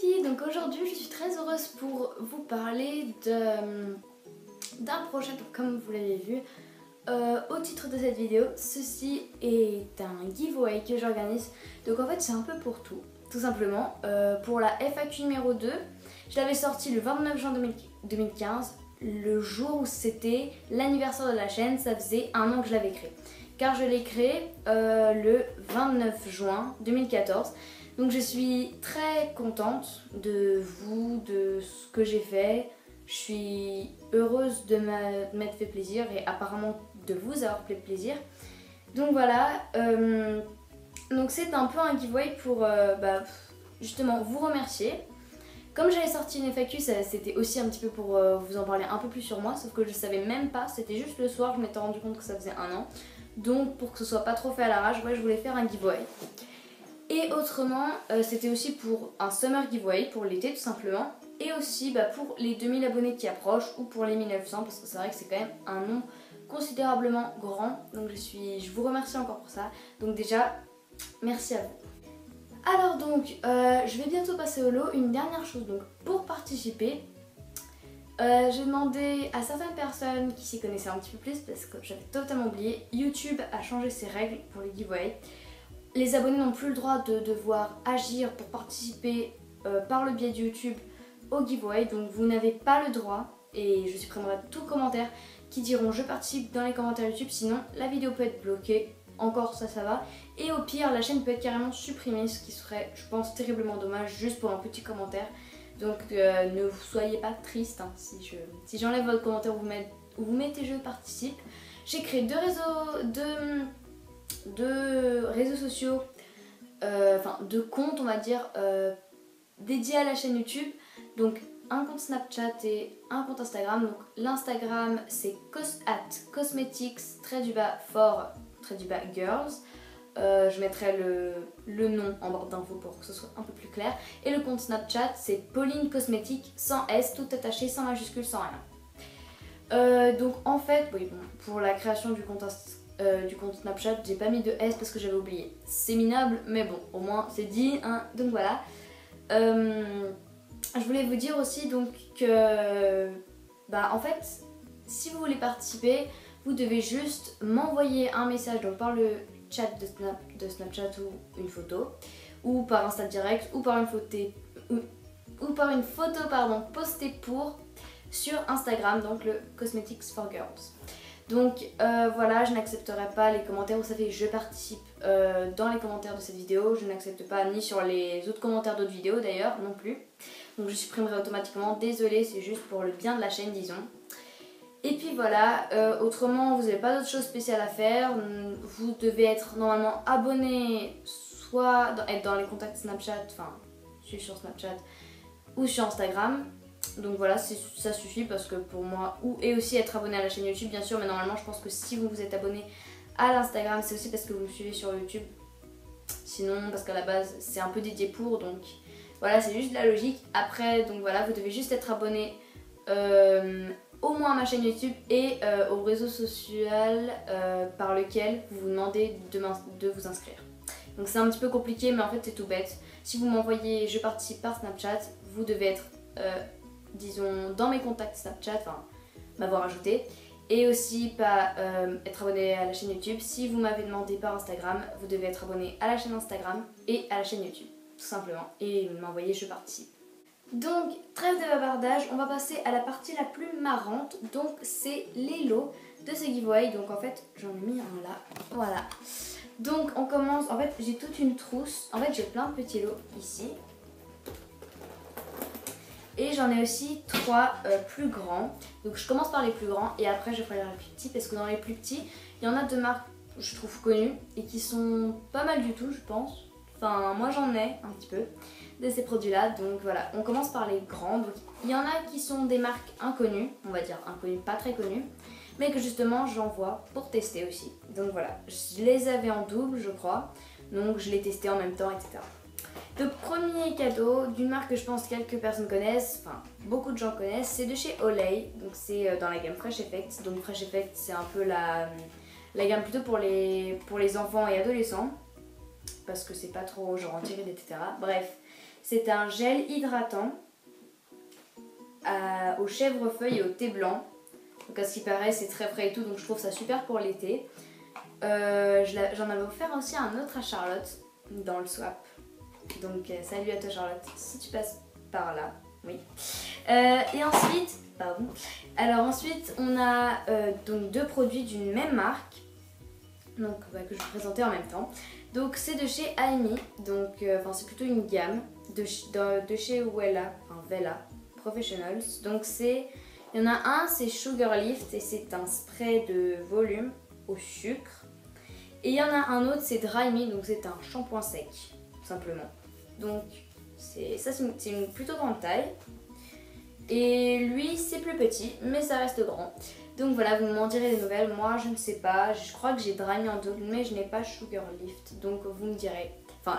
filles, donc aujourd'hui je suis très heureuse pour vous parler d'un projet, donc comme vous l'avez vu au titre de cette vidéo. Ceci est un giveaway que j'organise, donc en fait c'est un peu pour tout simplement. Pour la FAQ numéro 2, je l'avais sorti le 29 juin 2015, le jour où c'était l'anniversaire de la chaîne. Ça faisait un an que je l'avais créé, car je l'ai créé le 29 juin 2014. Donc je suis très contente de vous, de ce que j'ai fait. Je suis heureuse de m'être fait plaisir et apparemment de vous avoir fait plaisir. Donc voilà, donc c'est un peu un giveaway pour justement vous remercier. Comme j'avais sorti une FAQ, c'était aussi un petit peu pour vous en parler un peu plus sur moi, sauf que je savais même pas, c'était juste le soir, je m'étais rendu compte que ça faisait un an. Donc pour que ce soit pas trop fait à l'arrache, ouais, je voulais faire un giveaway. Et autrement, c'était aussi pour un summer giveaway, pour l'été tout simplement. Et aussi pour les 2000 abonnés qui approchent, ou pour les 1900, parce que c'est vrai que c'est quand même un nombre considérablement grand. Donc je vous remercie encore pour ça. Donc déjà, merci à vous. Alors donc, je vais bientôt passer au lot. Une dernière chose, donc pour participer, j'ai demandé à certaines personnes qui s'y connaissaient un petit peu plus, parce que j'avais totalement oublié. YouTube a changé ses règles pour les giveaways. Les abonnés n'ont plus le droit de devoir agir pour participer par le biais de YouTube au giveaway. Donc vous n'avez pas le droit, et je supprimerai tout commentaire qui diront je participe dans les commentaires YouTube, sinon la vidéo peut être bloquée. Encore ça va. Et au pire la chaîne peut être carrément supprimée, ce qui serait je pense terriblement dommage juste pour un petit commentaire. Donc ne soyez pas triste hein, si j'enlève votre commentaire où vous mettez je participe. J'ai créé deux réseaux sociaux, deux comptes on va dire dédiés à la chaîne YouTube. Donc un compte Snapchat et un compte Instagram. Donc l'Instagram c'est @cosmetics_for_girls. Je mettrai le nom en barre d'infos pour que ce soit un peu plus clair. Et le compte Snapchat c'est Pauline Cosmétique sans S, tout attaché, sans majuscule, sans rien. Donc en fait, oui, bon, pour la création du compte Snapchat, j'ai pas mis de S parce que j'avais oublié. C'est minable, mais bon, au moins c'est dit, hein. Donc voilà. Je voulais vous dire aussi donc que, en fait, si vous voulez participer, vous devez juste m'envoyer un message donc par le chat de Snapchat ou une photo, ou par Insta direct, ou par une photo postée sur Instagram, donc le Cosmetics for Girls. Donc voilà, je n'accepterai pas les commentaires, vous savez, je participe dans les commentaires de cette vidéo, je n'accepte pas ni sur les autres commentaires d'autres vidéos d'ailleurs non plus. Donc je supprimerai automatiquement, désolée, c'est juste pour le bien de la chaîne disons. Et puis voilà, autrement vous n'avez pas d'autre chose spéciale à faire, vous devez être normalement abonné, soit être dans les contacts Snapchat, enfin je suis sur Snapchat ou sur Instagram. Donc voilà, ça suffit parce que pour moi, et aussi être abonné à la chaîne YouTube bien sûr, mais normalement je pense que si vous vous êtes abonné à l'Instagram, c'est aussi parce que vous me suivez sur YouTube. Sinon, parce qu'à la base c'est un peu dédié pour, donc voilà, c'est juste de la logique. Après, donc voilà, vous devez juste être abonné au moins à ma chaîne YouTube et au réseau social par lequel vous vous demandez de vous inscrire. Donc c'est un petit peu compliqué, mais en fait c'est tout bête. Si vous m'envoyez je participe par Snapchat, vous devez être disons dans mes contacts Snapchat, enfin m'avoir ajouté, et aussi pas être abonné à la chaîne YouTube. Si vous m'avez demandé par Instagram, vous devez être abonné à la chaîne Instagram et à la chaîne YouTube tout simplement, et m'envoyer je participe. Donc trêve de bavardage, on va passer à la partie la plus marrante, donc c'est les lots de ce giveaway. Donc en fait j'en ai mis un là, voilà. Donc on commence, en fait j'ai toute une trousse, en fait j'ai plein de petits lots ici. Et j'en ai aussi 3 plus grands. Donc je commence par les plus grands et après je ferai les plus petits, parce que dans les plus petits, il y en a de marques je trouve connues et qui sont pas mal du tout je pense. Enfin moi j'en ai un petit peu de ces produits là, donc voilà, on commence par les grands. Donc il y en a qui sont des marques inconnues, on va dire inconnues, pas très connues, mais que justement j'envoie pour tester aussi. Donc voilà, je les avais en double je crois, donc je les testais en même temps, etc. Le premier cadeau d'une marque que je pense quelques personnes connaissent, enfin beaucoup de gens connaissent, c'est de chez Olay. Donc c'est dans la gamme Fresh Effect. Donc Fresh Effect c'est un peu la gamme plutôt pour les enfants et adolescents, parce que c'est pas trop genre anti-rides, etc. Bref, C'est un gel hydratant au chèvrefeuille et au thé blanc. Donc à ce qui paraît c'est très frais et tout, donc je trouve ça super pour l'été. J'en avais offert aussi un autre à Charlotte dans le swap. Donc salut à toi Charlotte, si tu passes par là, oui. Et ensuite, pardon. Alors ensuite on a donc deux produits d'une même marque. Donc que je vais présenter en même temps. Donc c'est de chez Aimi, donc c'est plutôt une gamme de chez Wella, Vella Professionals. Donc il y en a un, c'est Sugar Lift et c'est un spray de volume au sucre. Et il y en a un autre, c'est Dry Me, donc c'est un shampoing sec, tout simplement. Donc c'est une plutôt grande taille. Et lui c'est plus petit, mais ça reste grand. Donc voilà, vous m'en direz des nouvelles. Moi je ne sais pas, je crois que j'ai Dry Me en double, mais je n'ai pas Sugar Lift. Donc vous me direz,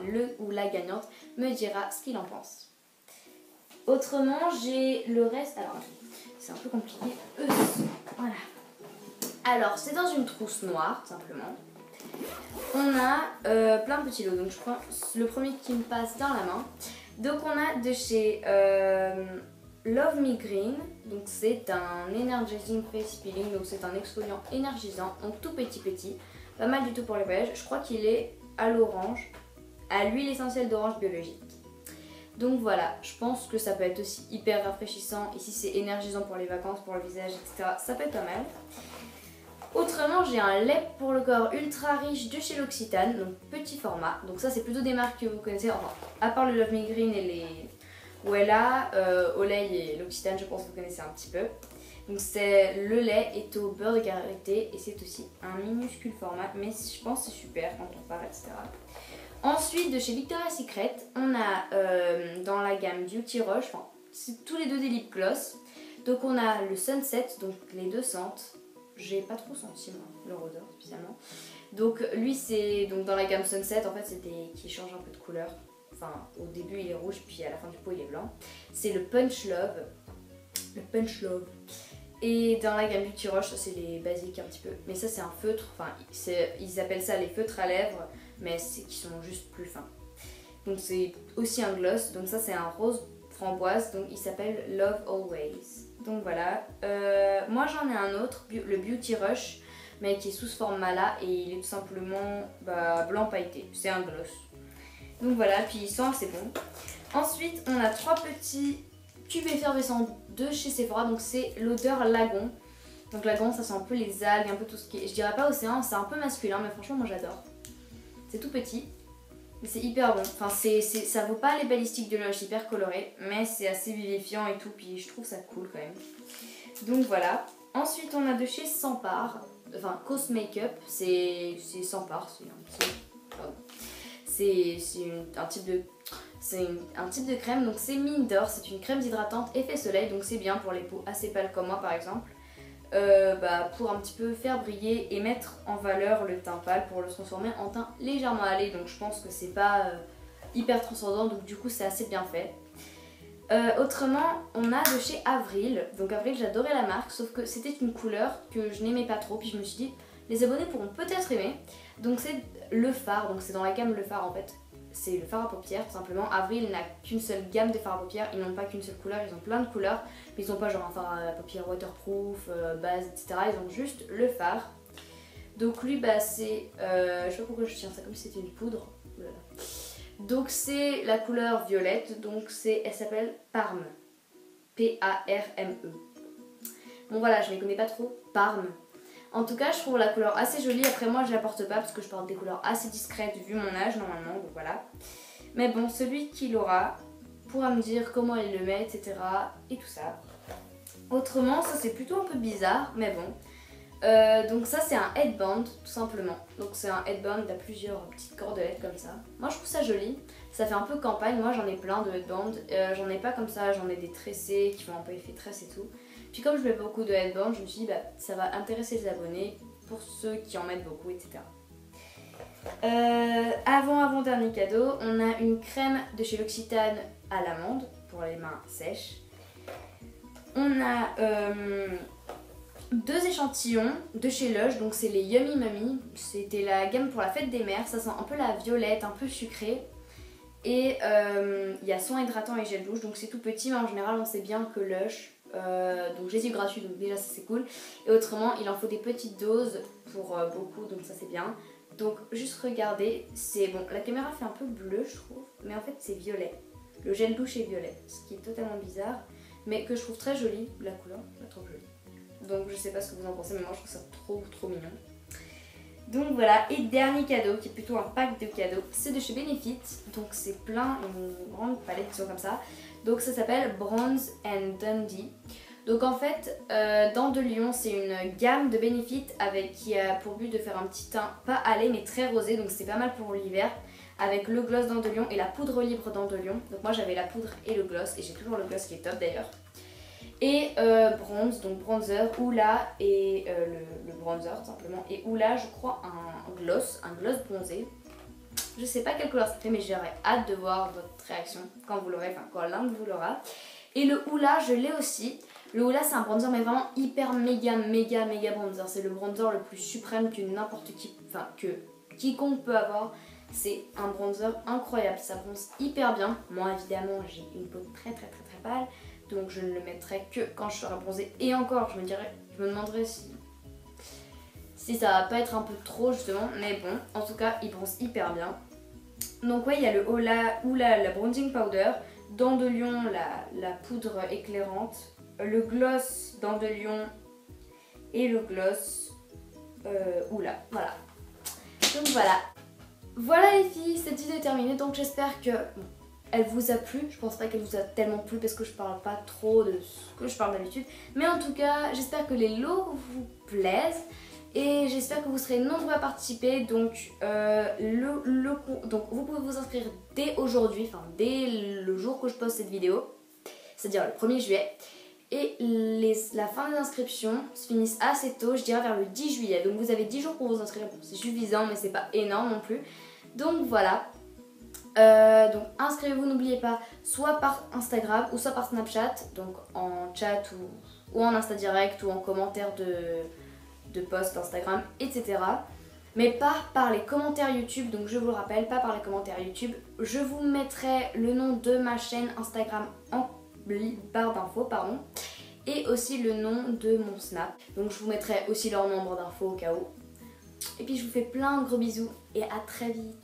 le ou la gagnante me dira ce qu'il en pense. Autrement j'ai le reste, alors c'est un peu compliqué. Voilà. Alors c'est dans une trousse noire, tout simplement. On a plein de petits lots, donc je prends le premier qui me passe dans la main. Donc on a de chez Love Me Green, donc c'est un Energizing Face Peeling, donc c'est un exfoliant énergisant, donc tout petit, pas mal du tout pour les voyages. Je crois qu'il est à l'orange, à l'huile essentielle d'orange biologique. Donc voilà, je pense que ça peut être aussi hyper rafraîchissant, et si c'est énergisant pour les vacances, pour le visage, etc., ça peut être pas mal. Autrement, j'ai un lait pour le corps ultra riche de chez L'Occitane, donc petit format. Donc ça c'est plutôt des marques que vous connaissez, enfin à part le Love Me Green et les Wella, Olay et L'Occitane, je pense que vous connaissez un petit peu. Donc c'est le lait est au beurre de karité et c'est aussi un minuscule format, mais je pense que c'est super quand on part, etc. Ensuite de chez Victoria's Secret, on a dans la gamme Beauty Rush, c'est tous les deux des lip gloss. Donc on a le Sunset, donc les deux sentent. J'ai pas trop senti moi leur odeur spécialement. Donc lui c'est donc dans la gamme Sunset, en fait c'est qui change un peu de couleur. Au début il est rouge puis à la fin du pot il est blanc. C'est le Punch Love. Le Punch Love. Et dans la gamme Beauty Rush, ça c'est les basiques un petit peu. Mais ça c'est un feutre, ils appellent ça les feutres à lèvres, mais c'est qui sont juste plus fins. Donc c'est aussi un gloss, donc ça c'est un rose framboise, donc il s'appelle Love Always. Donc voilà, moi j'en ai un autre, le Beauty Rush, mais qui est sous ce format-là et il est tout simplement blanc pailleté, c'est un gloss. Donc voilà, puis il sent assez bon. Ensuite, on a trois petits tubes effervescents de chez Sephora, donc c'est l'odeur lagon. Donc lagon, ça sent un peu les algues, un peu tout ce qui est, je dirais pas océan, c'est un peu masculin, mais franchement moi j'adore. C'est tout petit, mais c'est hyper bon. Ça vaut pas les balistiques de Lush hyper colorées, mais c'est assez vivifiant et tout, puis je trouve ça cool quand même. Donc voilà. Ensuite on a de chez Sampar, Cos Makeup, c'est Sampar, c'est un petit... C'est un type de crème, donc c'est mine d'or, c'est une crème hydratante effet soleil, donc c'est bien pour les peaux assez pâles comme moi par exemple. Pour un petit peu faire briller et mettre en valeur le teint pâle pour le transformer en teint légèrement hâlé, donc je pense que c'est pas hyper transcendant, donc du coup c'est assez bien fait. Autrement on a de chez Avril, donc Avril j'adorais la marque sauf que c'était une couleur que je n'aimais pas trop, puis je me suis dit les abonnés pourront peut-être aimer. Donc c'est le fard, donc c'est dans la gamme le fard en fait, c'est le fard à paupières tout simplement. Avril n'a qu'une seule gamme de fard à paupières, ils n'ont pas qu'une seule couleur, ils ont plein de couleurs, mais ils n'ont pas genre un fard à paupières waterproof, base, etc. Ils ont juste le fard. Donc lui c'est, je sais pas pourquoi je tiens ça comme si c'était une poudre. Voilà. Donc c'est la couleur violette, donc elle s'appelle Parme, P-A-R-M-E. Bon voilà, je ne les connais pas trop, Parme. En tout cas, je trouve la couleur assez jolie. Après, moi, je la porte pas parce que je porte des couleurs assez discrètes vu mon âge normalement. Donc voilà. Mais bon, celui qui l'aura pourra me dire comment il le met, etc. Et tout ça. Autrement, ça c'est plutôt un peu bizarre, mais bon. Donc ça, c'est un headband, tout simplement. Donc c'est un headband à plusieurs petites cordelettes comme ça. Moi, je trouve ça joli. Ça fait un peu campagne. Moi, j'en ai plein de headbands. J'en ai pas comme ça. J'en ai des tressés qui font un peu effet tresse et tout. Puis comme je mets beaucoup de headbands, je me suis dit ça va intéresser les abonnés pour ceux qui en mettent beaucoup, etc. Avant-dernier cadeau, on a une crème de chez L'Occitane à l'amande pour les mains sèches. On a deux échantillons de chez Lush, donc c'est les Yummy Mummy. C'était la gamme pour la fête des mères, ça sent un peu la violette, un peu sucré. Et il y a soin hydratant et gel douche, donc c'est tout petit, mais en général on sait bien que Lush, donc j'ai eu gratuit, donc déjà ça c'est cool. Et autrement il en faut des petites doses pour beaucoup, donc ça c'est bien. Donc juste regardez, c'est bon, la caméra fait un peu bleu je trouve, mais en fait c'est violet. Le gel douche est violet, ce qui est totalement bizarre, mais que je trouve très joli, la couleur, je la trouve jolie. Donc je sais pas ce que vous en pensez, mais moi je trouve ça trop mignon. Donc voilà, et dernier cadeau qui est plutôt un pack de cadeaux, c'est de chez Benefit. Donc c'est plein, une grande palette disons comme ça. Donc ça s'appelle Bronze and Dandy. Donc en fait, Dents de Lion, c'est une gamme de Benefit qui a pour but de faire un petit teint pas allé mais très rosé. Donc c'est pas mal pour l'hiver, avec le gloss Dents de Lion et la poudre libre Dents de Lion. Donc moi j'avais la poudre et le gloss, et j'ai toujours le gloss qui est top d'ailleurs. Et bronze, donc bronzer, Hoola et le bronzer tout simplement. Et Hoola, je crois un gloss bronzé. Je sais pas quelle couleur ça fait, mais j'aurais hâte de voir votre réaction quand vous l'aurez, enfin quand l'un de vous l'aura. Et le Hoola, je l'ai aussi. Le Hoola, c'est un bronzer, mais vraiment hyper méga bronzer. C'est le bronzer le plus suprême que n'importe qui, enfin que quiconque peut avoir. C'est un bronzer incroyable, ça bronze hyper bien. Moi évidemment, j'ai une peau très pâle. Donc je ne le mettrai que quand je serai bronzée. Et encore, je me demanderai si ça va pas être un peu trop justement. Mais bon, en tout cas, il bronze hyper bien. Donc ouais, il y a le Hoola, la bronzing powder, Dents de Lion, la poudre éclairante, le gloss Dents de Lion et le gloss Hoola. Voilà. Donc voilà. Voilà les filles, cette vidéo est terminée. Donc j'espère que... elle vous a plu. Je pense pas qu'elle vous a tellement plu parce que je parle pas trop de ce que je parle d'habitude. Mais en tout cas, j'espère que les lots vous plaisent. Et j'espère que vous serez nombreux à participer. Donc, donc vous pouvez vous inscrire dès aujourd'hui, enfin dès le jour que je poste cette vidéo. C'est-à-dire le 1er juillet. Et la fin des inscriptions se finissent assez tôt, je dirais vers le 10 juillet. Donc vous avez 10 jours pour vous inscrire. Bon, c'est suffisant, mais c'est pas énorme non plus. Donc voilà. Donc inscrivez-vous, n'oubliez pas, soit par Instagram ou soit par Snapchat, donc en chat ou en Insta direct ou en commentaire de post Instagram, etc. Mais pas par les commentaires YouTube, donc je vous le rappelle, pas par les commentaires YouTube. Je vous mettrai le nom de ma chaîne Instagram en barre d'infos, pardon, et aussi le nom de mon Snap. Donc je vous mettrai aussi leur nom en barre d'infos au cas où. Et puis je vous fais plein de gros bisous et à très vite.